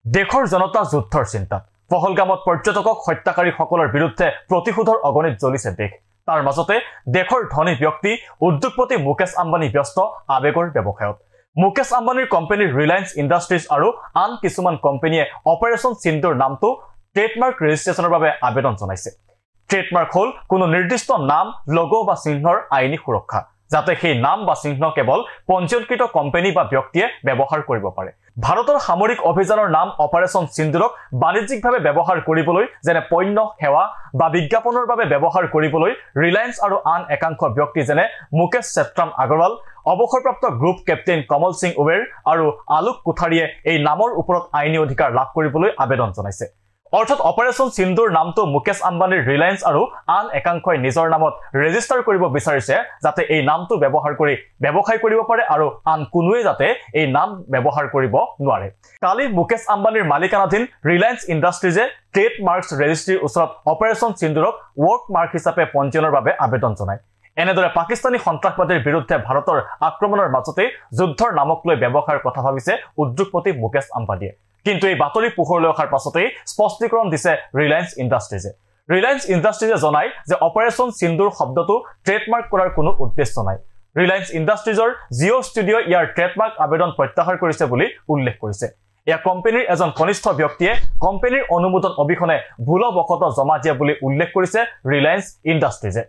দেশৰ জনতা যুদ্ধৰ চিন্তা পহলগামত পৰ্যটকক হত্যাকাৰীসকলৰ বিৰুদ্ধে প্ৰতিশোধৰ অগণিত জ্বলিছে দেশ তাৰ মাজতে দেশৰ ধনী ব্যক্তি উদ্যোগপতি মুকেশ আম্বানী ব্যস্ত আবেগৰ ব্যৱসায়ত মুকেশ আম্বানীৰ কোম্পানী ৰিলায়েন্স ইণ্ডাষ্ট্ৰিজ আৰু আন কিছুমান কোম্পানীয়ে অপাৰেচন সিন্দুৰ নামটো ট্ৰেডমাৰ্ক ৰেজিষ্ট্ৰেচনৰ বাবে আবেদন জনাইছে ট্ৰেডমাৰ্ক হল কোনো নিৰ্দিষ্ট নাম লগো বা চিহ্নৰ আইনী সুৰক্ষা যাতে সেই নাম বা চিহ্ন কেৱল পঞ্জীয়নকৃত কোম্পানী বা ব্যক্তিয়ে ব্যৱহাৰ কৰিব পাৰে ভাৰতৰ সামৰিক অভিযানৰ নাম অপাৰেচন সিন্দুৰক বাণিজ্যিকভাৱে ব্যৱহাৰ কৰিবলৈ যেনে পণ্য সেৱা বা বিজ্ঞাপনৰ বাবে ব্যৱহাৰ কৰিবলৈ ৰিলায়েন্স আৰু আন একাংশ ব্যক্তি যেনে মুকেশ চেত্ৰাম আগৰৱাল অৱসৰপ্ৰাপ্ত group captain Kamal Singh Uber আৰু আলোক কোঠাৰীয়ে এই নামৰ ওপৰত আইনী অধিকাৰ লাভ কৰিবলৈ আবেদন জনাইছে অৰ্থাৎ অপাৰেচন সিন্দুৰ নামটো মুকেশ আম্বানীৰ ৰিলায়েন্স আৰু আন একাংশই নিজৰ নামত ৰেজিষ্টাৰ কৰিব বিচাৰিছে যাতে এই নামটো ব্যৱহাৰ কৰি ব্যৱসায় কৰিব পাৰে আৰু আন কোনোৱে যাতে এই নাম ব্যৱহাৰ কৰিব নোৱাৰে কালি মুকেশ আম্বানীৰ মালিকানাধীন ৰিলায়েন্স ইণ্ডাষ্ট্ৰিজে ট্ৰেডমাৰ্কছ ৰেজিষ্ট্ৰিৰ ওচৰত অপাৰেচন সিন্দুৰক ৱৰ্ক মাৰ্ক হিচাপে পঞ্জীয়নৰ বাবে আবেদন জনায় এনেদৰে পাকিস্তানী সন্ত্ৰাসবাদীৰ বিৰুদ্ধে ভাৰতৰ আক্ৰমণৰ মাজতে যুদ্ধৰ নামক লৈ ব্যৱসায়ৰ কথা ভাবিছে উদ্যোগপতি মুকেশ আম্বানীয়ে কিন্তু এই বাতৰি পোহৰলৈ অহাৰ পাছতে স্পষ্টীকৰণ দিছে ৰিলায়েন্স ইণ্ডাষ্ট্ৰিজে জনায় যে অপাৰেচন সিন্দুৰ শব্দটো ট্ৰেডমাৰ্ক কৰাৰ কোনো উদ্দেশ্য নাই ৰিলায়েন্স ইণ্ডাষ্ট্ৰিজৰ জিঅ' ষ্টুডিঅ' ইয়াৰ ট্ৰেডমাৰ্ক আবেদন প্ৰত্যাহাৰ কৰিছে বুলি উল্লেখ কৰিছে এয়া কোম্পানীৰ এজন কনিষ্ঠ ব্যক্তিয়ে কোম্পানীৰ অনুমোদন অবিহনে ভুলবশতঃ জমা দিয়া বুলি উল্লেখ কৰিছে ৰিলায়েন্স ইণ্ডাষ্ট্ৰিজে